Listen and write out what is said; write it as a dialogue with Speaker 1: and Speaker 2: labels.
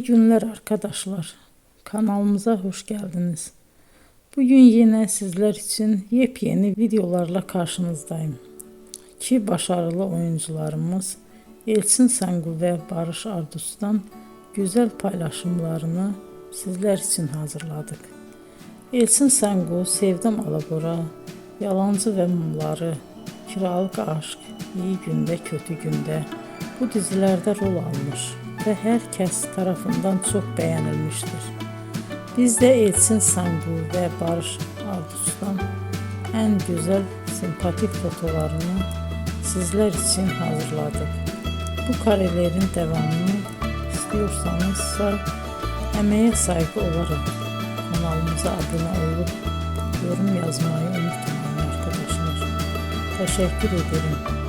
Speaker 1: İyi günler arkadaşlar. Kanalımıza hoş geldiniz. Bugün yine sizler için yepyeni videolarla karşınızdayım. İki başarılı oyuncularımız Elçin Sangu ve Barış Ardus'tan güzel paylaşımlarını sizler için hazırladık. Elçin Sangu, Sevdim Alabora, Yalancı ve Mumları, Kiralık Aşk, İyi Günde Kötü Günde bu dizilerde rol almış ve herkes tarafından çok beğenilmiştir. Biz de Elçin Sangu ve Barış Ardus'tan en güzel sempatik fotolarını sizler için hazırladık. Bu karelerin devamını istiyorsanızsa emeğe saygı olarak kanalımıza abone olup yorum yazmayı unutmayın arkadaşlar. Teşekkür ederim.